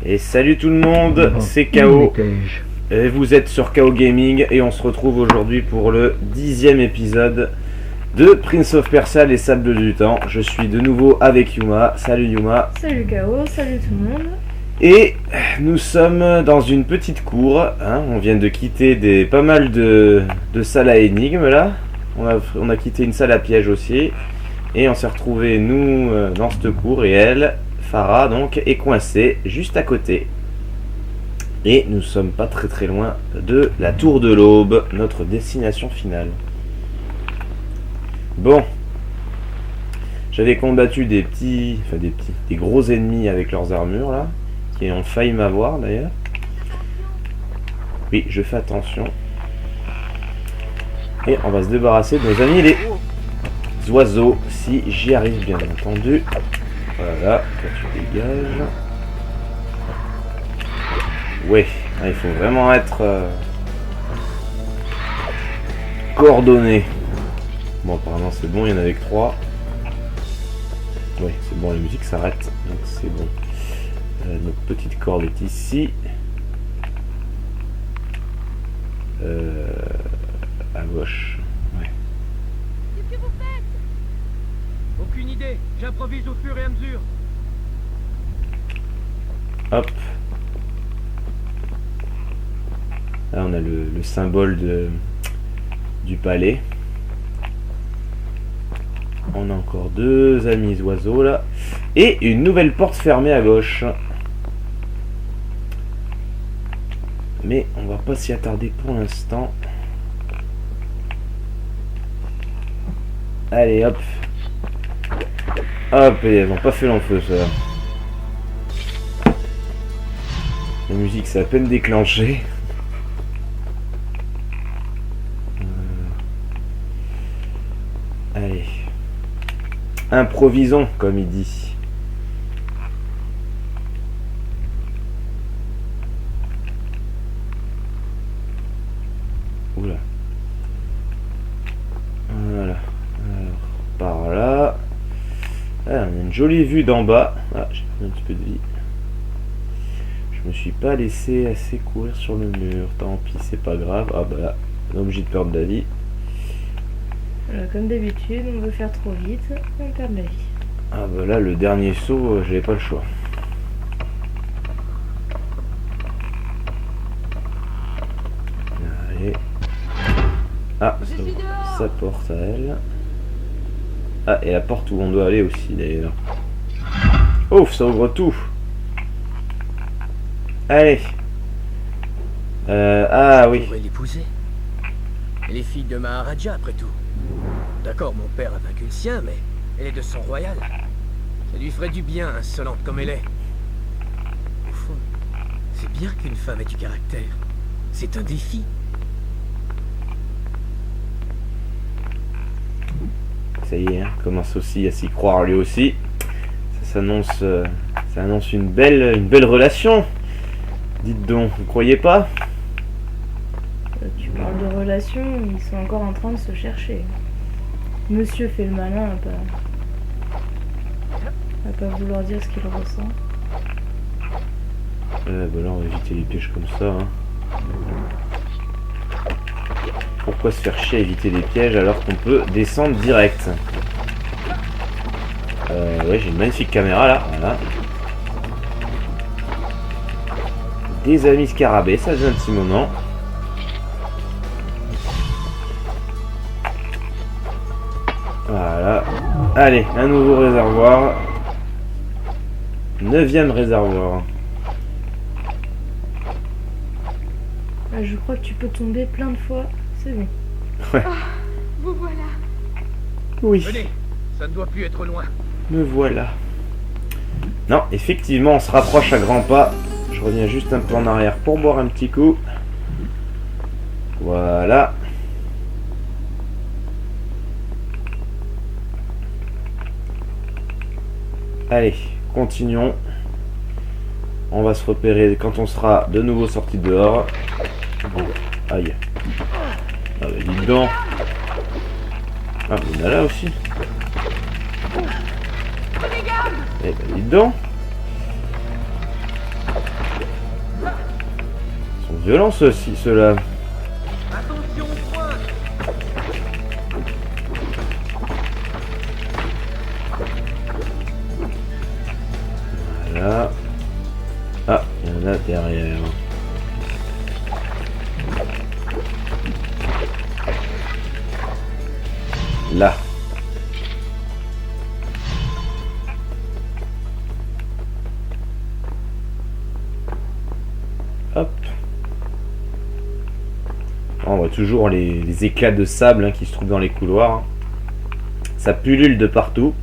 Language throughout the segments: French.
Et salut tout le monde, c'est KO. Et vous êtes sur KO Gaming et on se retrouve aujourd'hui pour le 10e épisode de Prince of Persia, les Sables du Temps. Je suis de nouveau avec Yuma. Salut Yuma. Salut KO, salut tout le monde. Et nous sommes dans une petite cour, hein. On vient de quitter pas mal de salles à énigmes là. On a quitté une salle à piège aussi. Et on s'est retrouvé nous dans cette cour et elle, Farah donc, est coincée juste à côté. Et nous sommes pas très loin de la Tour de l'Aube, notre destination finale. Bon. J'avais combattu des gros ennemis avec leurs armures là, qui ont failli m'avoir d'ailleurs. Oui, je fais attention. Et on va se débarrasser de nos amis les oiseaux, si j'y arrive bien entendu. Voilà, toi tu dégages. Ouais, il faut vraiment être coordonné. Bon, apparemment c'est bon, il y en avait que 3. Ouais, c'est bon, la musique s'arrête, donc c'est bon. Notre petite corde est ici. À gauche. Ouais. Qu'est-ce que vous faites? Aucune idée, j'improvise au fur et à mesure. Hop. Là on a le symbole du palais. On a encore 2 amis oiseaux là. Et une nouvelle porte fermée à gauche. Mais on va pas s'y attarder pour l'instant. Allez hop. Hop, et elles n'ont pas fait long feu ça. La musique s'est à peine déclenchée. Allez. Improvisons, comme il dit. Oula. Voilà. Alors, par là. Ah, on a une jolie vue d'en bas. Ah, j'ai perdu un petit peu de vie. Je me suis pas laissé assez courir sur le mur. Tant pis, c'est pas grave. Ah bah là, on est obligé de perdre de la vie. Comme d'habitude, on veut faire trop vite, on perd de la vie. Ah bah là, le dernier saut, j'avais pas le choix. Allez. Ah, ça porte à elle. Ah, et la porte où on doit aller aussi d'ailleurs. Ouf, ça ouvre tout. Allez. Ah oui. On pourrait l'épouser. Elle est fille de Maharaja après tout. D'accord, mon père a vaincu le sien, mais elle est de sang royal. Ça lui ferait du bien, insolente comme elle est. Au fond, c'est bien qu'une femme ait du caractère. C'est un défi. Ça y est, hein, commence aussi à s'y croire lui aussi. Ça annonce une belle relation. Dites donc, vous croyez pas? Tu parles de relations, ils sont encore en train de se chercher. Monsieur fait le malin à pas vouloir dire ce qu'il ressent. Bah là on va éviter les pièges comme ça. Hein. Pourquoi se faire chier à éviter les pièges alors qu'on peut descendre direct? Ouais, j'ai une magnifique caméra là, voilà. Des amis scarabées, ça faisait un petit moment. Voilà. Allez, un nouveau réservoir. 9e réservoir. Je crois que tu peux tomber plein de fois, c'est bon. Ouais. Ah, vous voilà. Oui. Venez, ça ne doit plus être loin. Me voilà. Non, effectivement, on se rapproche à grands pas. Je reviens juste un peu en arrière pour boire un petit coup. Voilà. Allez, continuons. On va se repérer quand on sera de nouveau sorti dehors. Aïe. Ah bah dis donc. Ah, il y en a là aussi. Eh ben, dis donc. violents ceux-là. Attention, point. Voilà. Ah, il y en a derrière. Là. Hop. On voit toujours les éclats de sable hein, qui se trouvent dans les couloirs. Ça pullule de partout.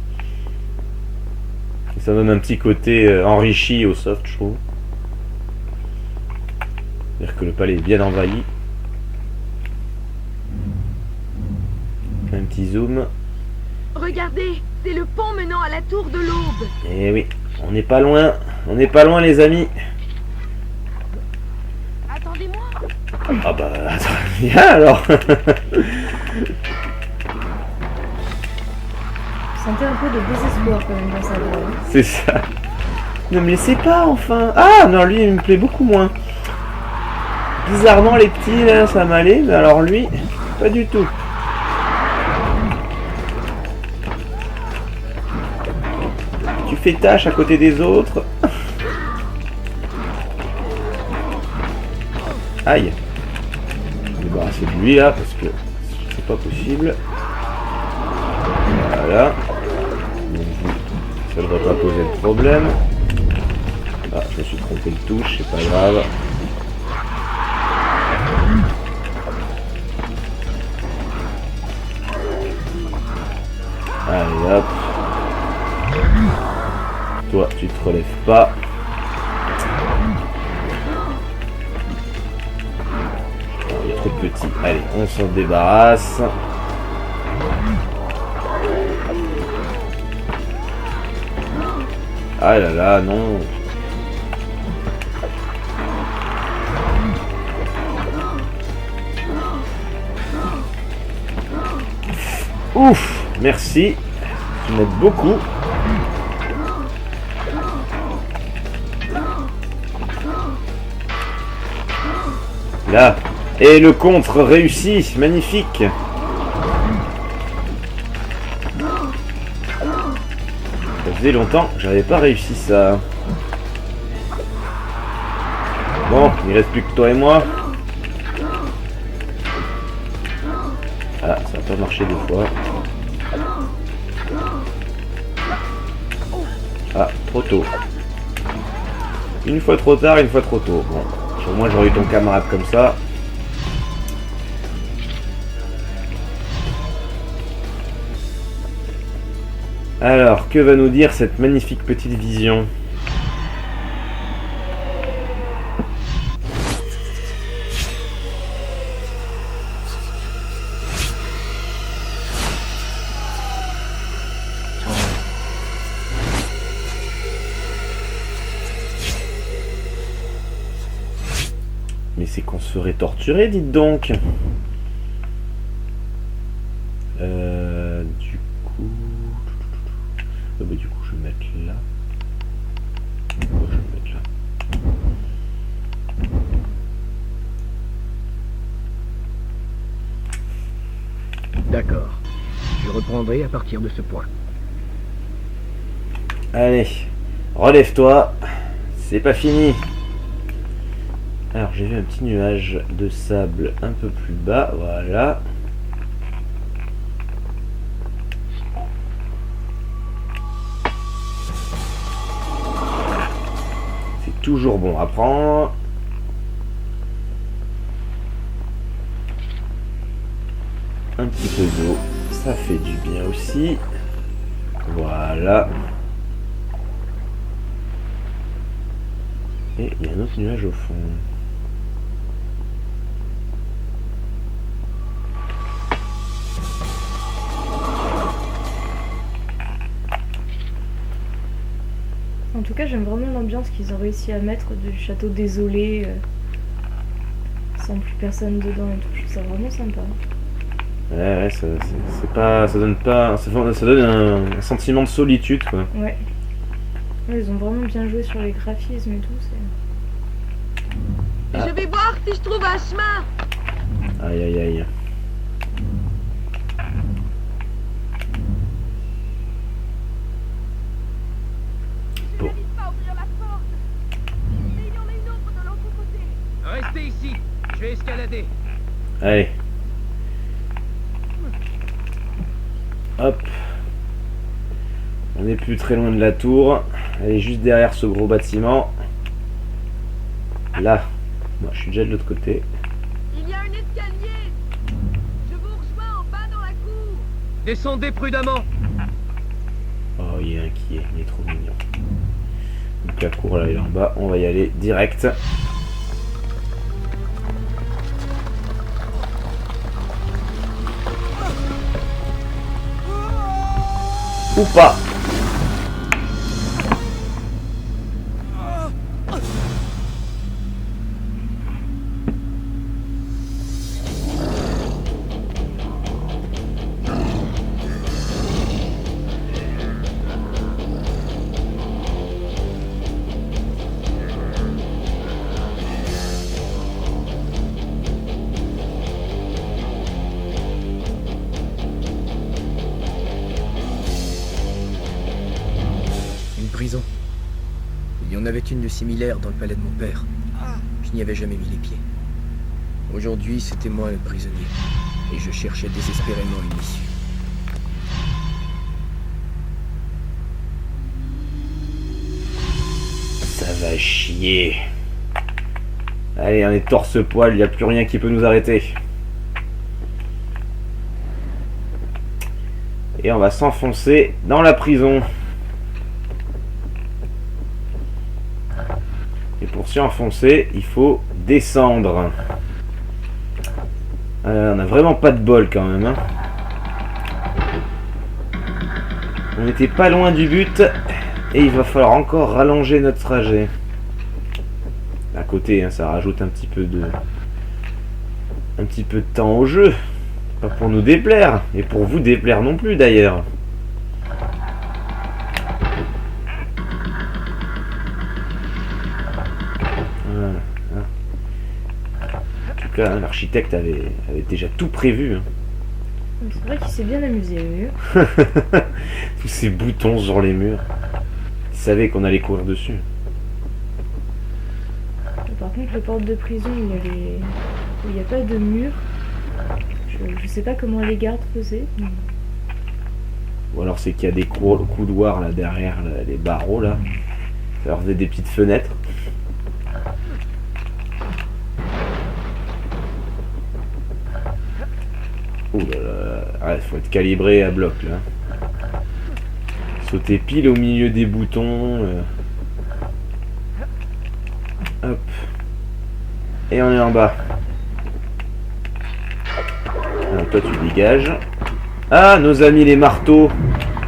Et ça donne un petit côté enrichi au soft, je trouve. C'est-à-dire que le palais est bien envahi. Un petit zoom. Regardez, c'est le pont menant à la tour de l'Aube. Eh oui, on n'est pas loin. On n'est pas loin les amis. Attendez-moi. Ah bah, attends, viens alors. Je sentais un peu de désespoir quand même dans sa voix. Hein. C'est ça. Ne me laissez pas enfin. Ah non, lui il me plaît beaucoup moins. Bizarrement les petits là ça m'allait, mais alors lui, pas du tout. Tu fais tâche à côté des autres. Aïe. Je vais me débarrasser de lui là parce que c'est pas possible. Voilà. Donc, ça devrait pas poser de problème. Ah, je me suis trompé de touche, c'est pas grave. Allez hop. Toi, tu te relèves pas. Oh, il est trop petit. Allez, on s'en débarrasse. Ah là là, non. Ouf, merci. Tu m'aides beaucoup. Là. Et le contre réussi. Magnifique. Ça faisait longtemps que j'avais pas réussi ça. Bon, il reste plus que toi et moi. Ah, ça n'a pas marché deux fois. Ah, trop tôt. Une fois trop tard, une fois trop tôt. Bon, au moins j'aurais eu ton camarade comme ça. Alors, que va nous dire cette magnifique petite vision ? Mais c'est qu'on se ferait torturer, dites donc. Du coup... du coup, je vais mettre là. Je vais mettre là. D'accord. Je reprendrai à partir de ce point. Allez, relève-toi. C'est pas fini. Alors, j'ai vu un petit nuage de sable un peu plus bas. Voilà. C'est toujours bon à prendre. Un petit peu d'eau. Ça fait du bien aussi. Voilà. Et il y a un autre nuage au fond. En tout cas, j'aime vraiment l'ambiance qu'ils ont réussi à mettre du château désolé, sans plus personne dedans et tout. Je trouve ça vraiment sympa. Ouais, c'est pas, ça donne pas, ça donne un sentiment de solitude, quoi. Ouais. Ouais, ils ont vraiment bien joué sur les graphismes et tout. Je vais voir si je trouve un chemin. Aïe aïe aïe. Je n'arrive pas à ouvrir la porte. Mais il y en a une autre de l'autre côté. Restez ici, je vais escalader. Allez. Hop. On n'est plus très loin de la tour. Elle est juste derrière ce gros bâtiment. Là. Moi, je suis déjà de l'autre côté. Il y a un escalier. Je vous rejoins en bas dans la cour. Descendez prudemment. Oh, il est inquiet. Il est trop mignon. Donc la cour, là, elle est en bas. On va y aller direct. Ou pas. Prison. Il y en avait une de similaire dans le palais de mon père. Je n'y avais jamais mis les pieds. Aujourd'hui, c'était moi le prisonnier. Et je cherchais désespérément une issue. Ça va chier. Allez, on est torse-poil, il n'y a plus rien qui peut nous arrêter. Et on va s'enfoncer dans la prison. Et pour s'y enfoncer, il faut descendre. On n'a vraiment pas de bol quand même. Hein. On n'était pas loin du but. Et il va falloir encore rallonger notre trajet. À côté, hein, ça rajoute un petit peu de temps au jeu. Pas pour nous déplaire. Et pour vous déplaire non plus d'ailleurs. Hein, l'architecte avait déjà tout prévu. Hein. C'est vrai qu'il s'est bien amusé, lui. Tous ces boutons sur les murs. Il savait qu'on allait courir dessus. Par contre, les portes de prison où il n'y a pas de mur, je sais pas comment les gardes faisaient. Mais... Ou alors c'est qu'il y a des couloirs là derrière là, les barreaux là. Ça leur faisait des petites fenêtres. Oh là là, il faut être calibré à bloc là. Sauter pile au milieu des boutons. Hop. Et on est en bas. Alors, toi tu dégages. Ah, nos amis les marteaux.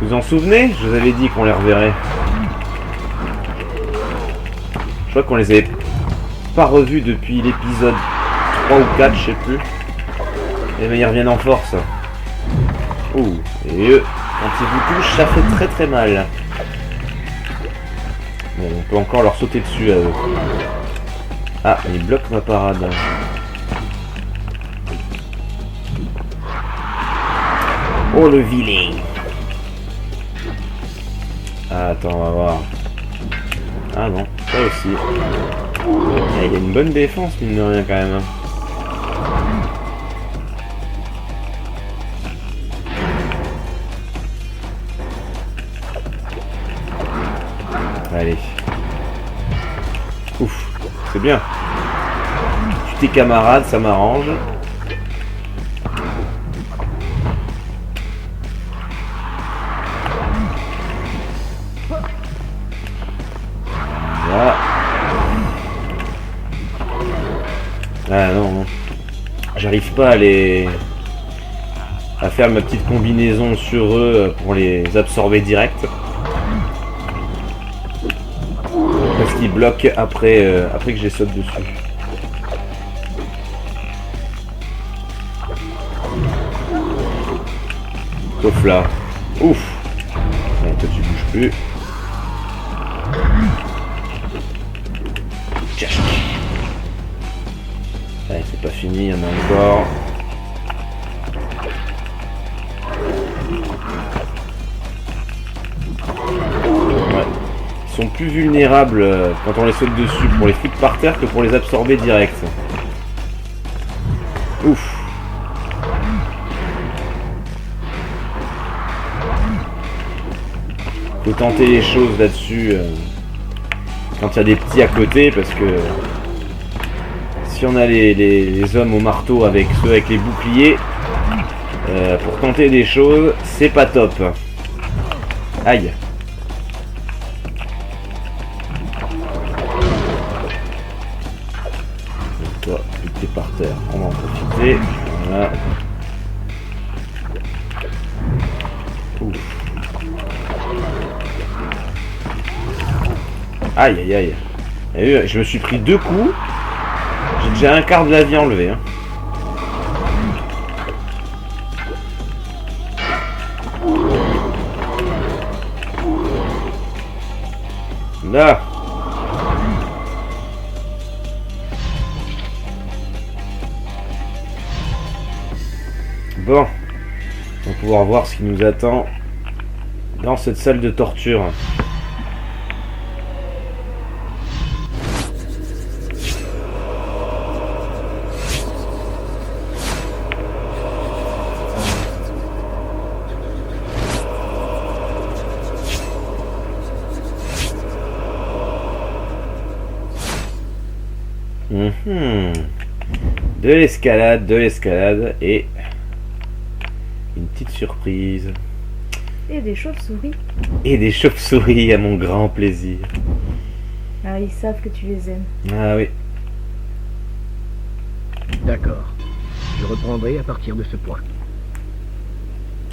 Vous en souvenez? Je vous avais dit qu'on les reverrait. Je crois qu'on les avait pas revus depuis l'épisode 3 ou 4, je sais plus. Et mais ils reviennent en force. Ouh, et eux, quand ils vous touchent, ça fait très très mal. Bon, on peut encore leur sauter dessus à eux. Ah, ils bloquent ma parade. Oh le vilain. Ah, attends, on va voir. Ah non, ça aussi. Ah, il y a une bonne défense, mine de rien, quand même. Allez. Ouf, c'est bien. Tu t'es camarade, ça m'arrange. Voilà. Ah non, non. J'arrive pas à faire ma petite combinaison sur eux pour les absorber direct. Parce qu'ils bloquent après que je les saute dessus. Sauf là. Ouf. Ouais, toi tu bouges plus. fini, il y en a encore. Ouais. Ils sont plus vulnérables quand on les saute dessus pour les foutre par terre que pour les absorber direct. Ouf. Faut tenter les choses là-dessus quand il y a des petits à côté, parce que si on a les hommes au marteau avec ceux avec les boucliers, pour tenter des choses, c'est pas top. Aïe. Donc toi, vu que t'es par terre, on va en profiter. Voilà. Ouf. Aïe aïe aïe. Je me suis pris 2 coups. J'ai déjà un quart de la vie enlevé. Hein. Là. Bon. On va pouvoir voir ce qui nous attend dans cette salle de torture. De l'escalade et une petite surprise. Et des chauves-souris. Et des chauves-souris à mon grand plaisir. Ah, ils savent que tu les aimes. Ah oui. D'accord. Je reprendrai à partir de ce point.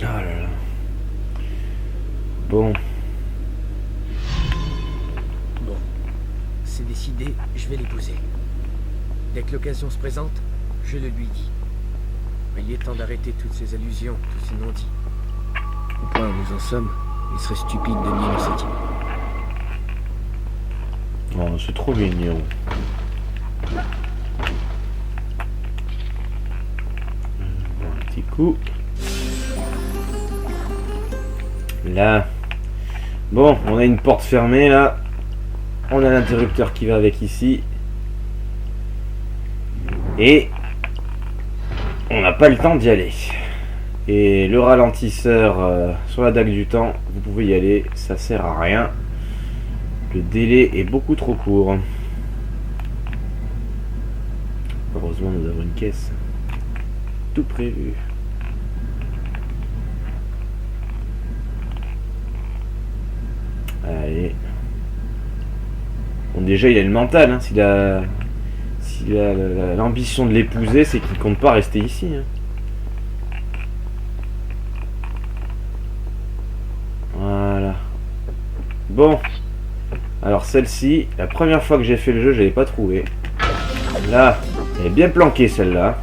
Oh là là. Bon. Bon. C'est décidé, je vais l'épouser. Dès que l'occasion se présente, je le lui dis. Mais il est temps d'arrêter toutes ces allusions, tous ces non-dits. Au point où nous en sommes, il serait stupide de nier nos sentiments. Oh, c'est trop mignon. Un petit coup. Là. Bon, on a une porte fermée là. On a l'interrupteur qui va avec ici. Et on n'a pas le temps d'y aller. Et le ralentisseur sur la dague du temps, vous pouvez y aller, ça sert à rien. Le délai est beaucoup trop court. Heureusement nous avons une caisse. Tout prévu. Allez. Bon, déjà il a le mental, hein, s'il a l'ambition de l'épouser, c'est qu'il compte pas rester ici. Hein. Voilà. Bon. Alors celle-ci, la première fois que j'ai fait le jeu, je l'avais pas trouvé. Là, elle est bien planquée celle-là.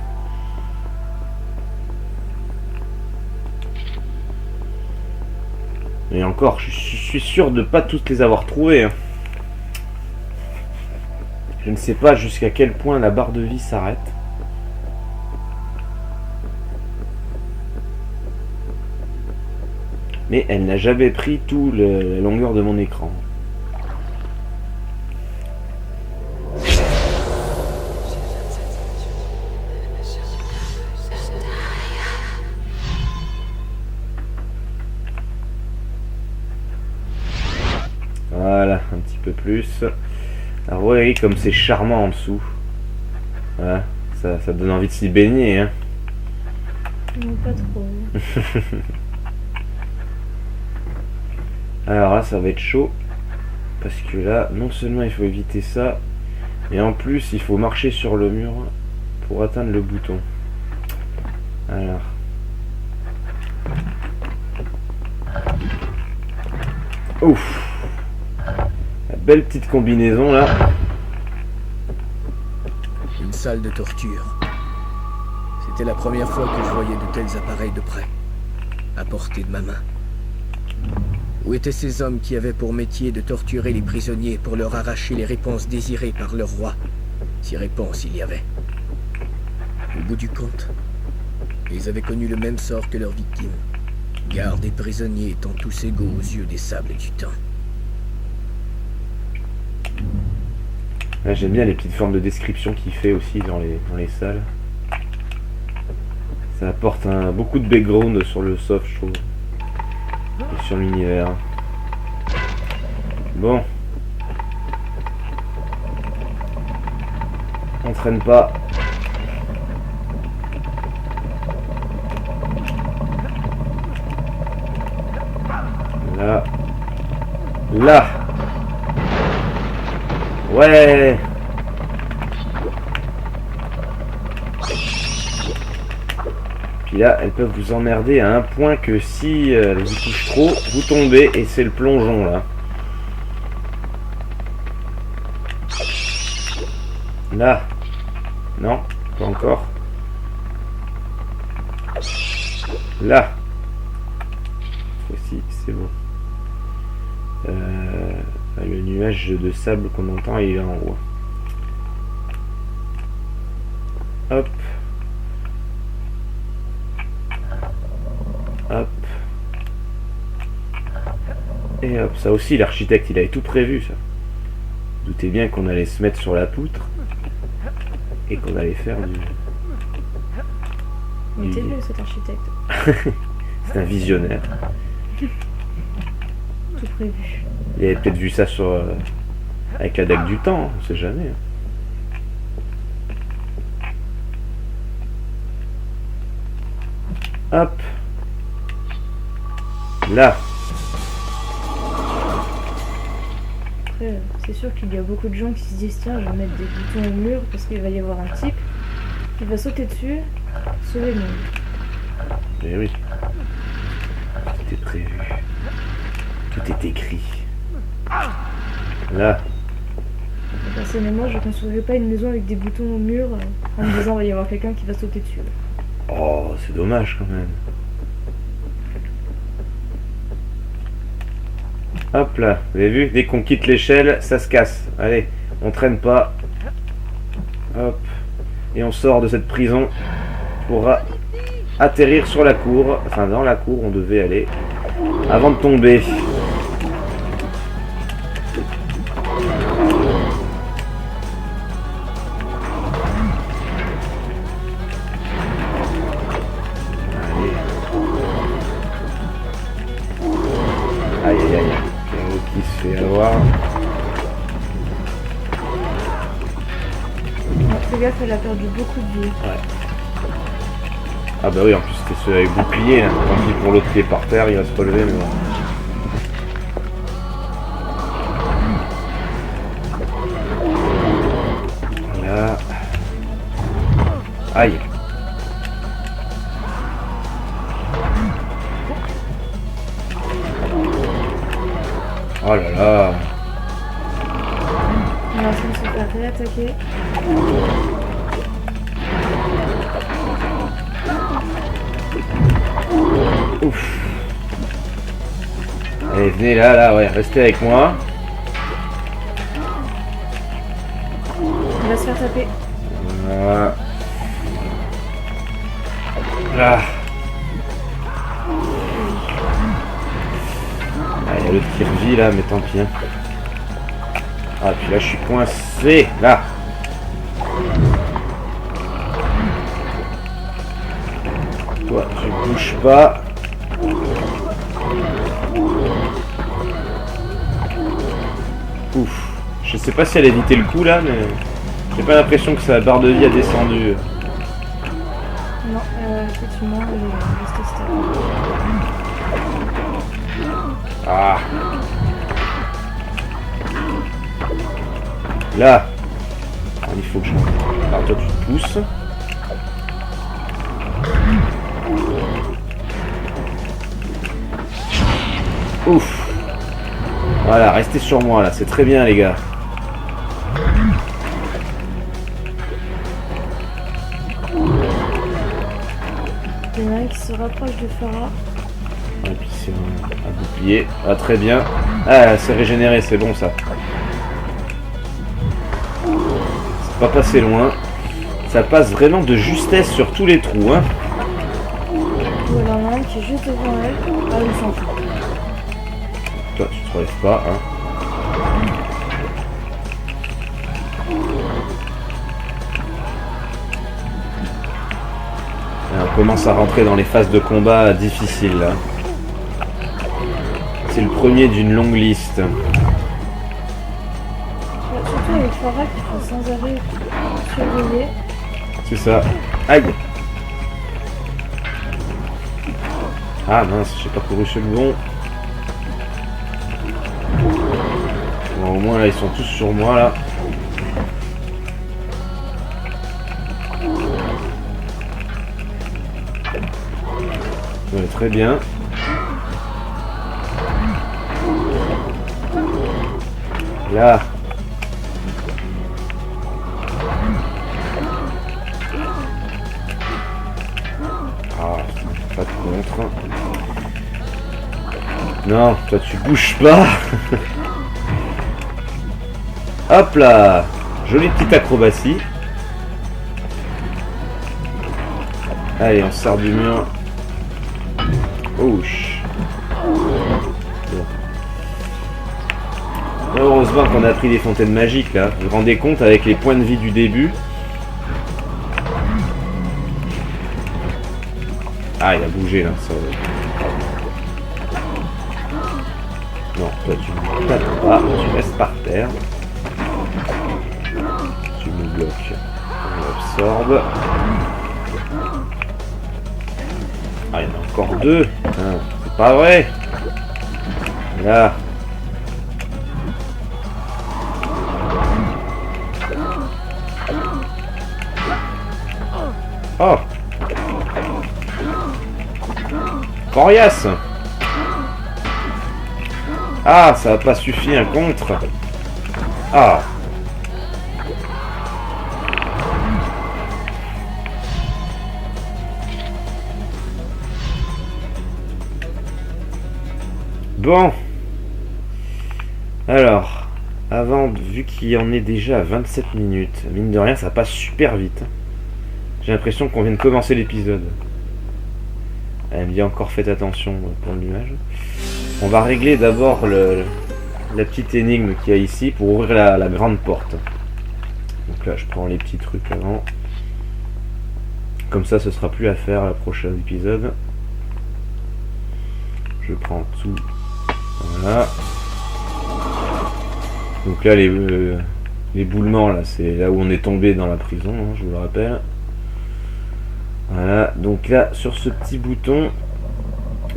Et encore, je suis sûr de pas toutes les avoir trouvées. Hein. Je ne sais pas jusqu'à quel point la barre de vie s'arrête. Mais elle n'a jamais pris toute la longueur de mon écran. Voilà, un petit peu plus. Alors oui, comme c'est charmant en dessous. Voilà, ça donne envie de s'y baigner. Hein. Non, pas trop. Alors là, ça va être chaud. Parce que là, non seulement il faut éviter ça, mais en plus, il faut marcher sur le mur pour atteindre le bouton. Alors. Ouf. La belle petite combinaison là. Une salle de torture. C'était la première fois que je voyais de tels appareils de près, à portée de ma main. Où étaient ces hommes qui avaient pour métier de torturer les prisonniers pour leur arracher les réponses désirées par leur roi, si réponse il y avait? Au bout du compte, ils avaient connu le même sort que leurs victimes. Gardes et prisonniers étant tous égaux aux yeux des sables du temps. Là, j'aime bien les petites formes de description qu'il fait aussi dans les salles. Ça apporte beaucoup de background sur le soft, je trouve. Et sur l'univers. Bon. On traîne pas. Là. Là. Ouais. Puis là, elles peuvent vous emmerder à un point que si elles vous touchent trop, vous tombez et c'est le plongeon là. Là. Non, pas encore. Là. Aussi, c'est bon. Le nuage de sable qu'on entend, il est en haut. Hop. Hop. Et hop. Ça aussi, l'architecte, il avait tout prévu, ça. Doutez bien qu'on allait se mettre sur la poutre et qu'on allait faire du... Il était vieux cet architecte. C'est un visionnaire. Tout prévu. Il avait peut-être vu ça sur avec la dague du temps, on sait jamais. Hop. Là. Après, c'est sûr qu'il y a beaucoup de gens qui se disent tiens, je vais mettre des boutons au mur parce qu'il va y avoir un type qui va sauter dessus, sauver le monde. Eh oui. Tout est prévu. Tout est écrit. Là. Personnellement, je ne construirais pas une maison avec des boutons au mur en me disant il va y avoir quelqu'un qui va sauter dessus. Oh, c'est dommage quand même. Hop là, vous avez vu? Dès qu'on quitte l'échelle, ça se casse. Allez, on traîne pas. Hop. Et on sort de cette prison pour atterrir sur la cour. Enfin, dans la cour, on devait aller avant de tomber. Aïe aïe aïe, Pierrot qui se fait avoir. Fais gaffe, elle a perdu beaucoup de vie. Ouais. Ah bah oui, en plus c'était ceux avec bouclier, là. Tant pis pour l'autre qui est par terre, il va se relever, mais bon. Là. Aïe. Oh là là. On est en train de se faire réattaquer. Ouf. Allez, venez là, ouais, restez avec moi. On va se faire taper. Voilà. Là. Ah, il y a l'autre qui revit là, mais tant pis. Hein. Ah, puis là, je suis coincé. Là. Toi, tu bouges pas. Ouf. Je sais pas si elle a évité le coup là, mais j'ai pas l'impression que sa barre de vie a descendu. Non, effectivement, elle est restée stable. Ah. Là. Ah, il faut que je... Alors toi tu te pousses. Ouf. Voilà, restez sur moi là, c'est très bien les gars. Il y en a un qui se rapproche de Farah. Et puis c'est un bouclier. Ah très bien. Ah, c'est régénéré, c'est bon ça. C'est pas passé loin. Ça passe vraiment de justesse sur tous les trous, hein. Voilà, il y en a un qui est juste devant elle. Ah, il s'en fout. Toi, tu te relèves pas, hein. Et on commence à rentrer dans les phases de combat difficiles, là. C'est le premier d'une longue liste. Ouais, surtout avec Farah qui faut sans arrêt surveiller. C'est ça. Aïe! Ah mince, j'ai pas couru chez le bon. Bon, au moins là, ils sont tous sur moi là. Ouais, très bien. Là. Ah, pas de contre. Non, toi tu bouges pas. Hop là. Jolie petite acrobatie. Allez, on sort du mur. Ouch. Bon. Heureusement qu'on a pris des fontaines magiques là. Vous vous rendez compte avec les points de vie du début? Ah, il a bougé là. Ça... Non, toi tu ne tapes pas, tu restes par terre. Tu me bloques. On absorbe. Ah, il y en a encore deux. Ah, c'est pas vrai. Là. Oh. Coriace. Ah, ça n'a pas suffi un contre. Ah. Bon. Alors, vu qu'il y en est déjà à 27 minutes, mine de rien, ça passe super vite. J'ai l'impression qu'on vient de commencer l'épisode. Elle me dit encore faites attention pour le nuage. On va régler d'abord la petite énigme qu'il y a ici pour ouvrir la grande porte. Donc là je prends les petits trucs avant. Comme ça ce sera plus à faire le prochain épisode. Je prends tout. Voilà. Donc là l'éboulement là c'est là où on est tombé dans la prison, hein, je vous le rappelle. Voilà, donc là sur ce petit bouton,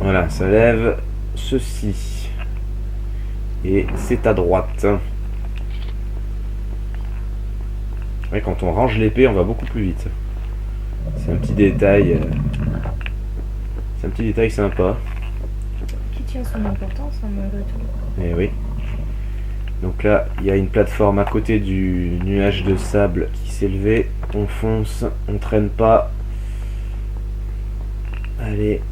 voilà, ça lève ceci. Et c'est à droite. Ouais, quand on range l'épée, on va beaucoup plus vite. C'est un petit détail. C'est un petit détail sympa. Qui tient son importance, hein, malgré tout. Eh oui. Donc là, il y a une plateforme à côté du nuage de sable qui s'est levé. On fonce, on traîne pas. Allez.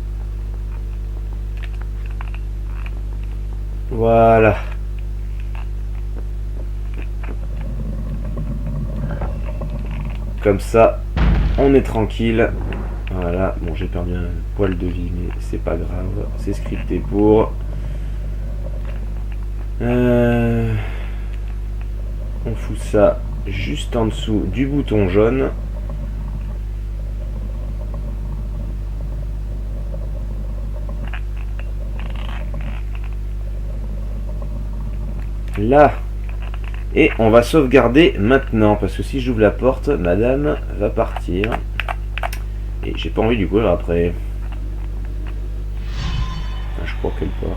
Voilà. Comme ça, on est tranquille. Voilà. Bon, j'ai perdu un poil de vie, mais c'est pas grave. C'est scripté pour. On fout ça juste en dessous du bouton jaune. Là. Et on va sauvegarder maintenant, parce que si j'ouvre la porte, madame va partir. Et j'ai pas envie du courir après. Ah, je crois qu'elle part.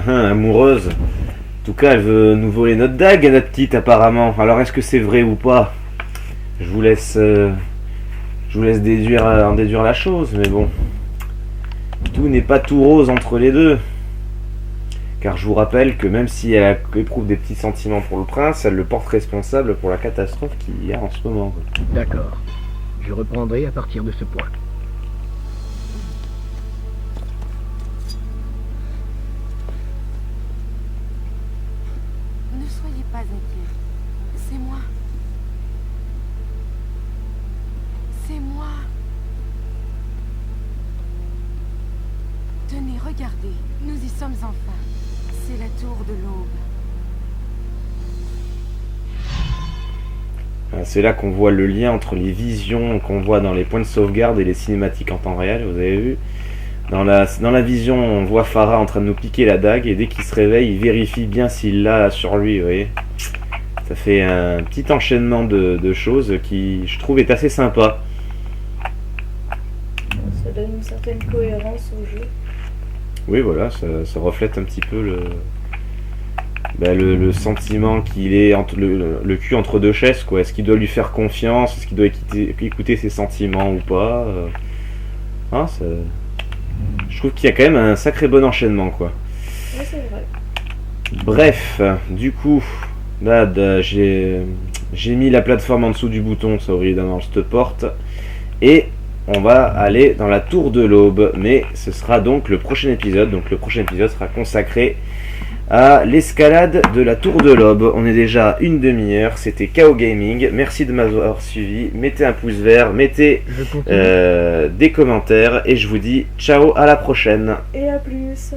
Amoureuse. En tout cas, elle veut nous voler notre dague, notre petite, apparemment. Alors, est-ce que c'est vrai ou pas? Je vous laisse en déduire la chose, mais bon. Tout n'est pas tout rose entre les deux. Car je vous rappelle que même si elle éprouve des petits sentiments pour le prince, elle le porte responsable pour la catastrophe qu'il y a en ce moment, quoi. D'accord. Je reprendrai à partir de ce point. Ne soyez pas inquiet. C'est moi. C'est moi. Tenez, regardez. Nous y sommes enfin. C'est la tour de l'aube. C'est là qu'on voit le lien entre les visions qu'on voit dans les points de sauvegarde et les cinématiques en temps réel, vous avez vu. Dans la vision, on voit Farah en train de nous piquer la dague, et dès qu'il se réveille, il vérifie bien s'il l'a sur lui, vous voyez. Ça fait un petit enchaînement de choses qui, je trouve, est assez sympa. Ça donne une certaine cohérence au jeu. Oui, voilà, ça reflète un petit peu le sentiment qu'il est le cul entre deux chaises, quoi. Est-ce qu'il doit lui faire confiance? Est-ce qu'il doit écouter ses sentiments ou pas? Je trouve qu'il y a quand même un sacré bon enchaînement, quoi. Oui, c'est vrai. Bref, du coup, là, j'ai mis la plateforme en dessous du bouton, ça aurait évidemment cette porte. Et on va aller dans la tour de l'aube. Mais ce sera donc le prochain épisode. Donc le prochain épisode sera consacré à l'escalade de la tour de l'aube. On est déjà à une demi-heure. C'était KO Gaming. Merci de m'avoir suivi. Mettez un pouce vert, mettez des commentaires. Et je vous dis ciao, à la prochaine. Et à plus.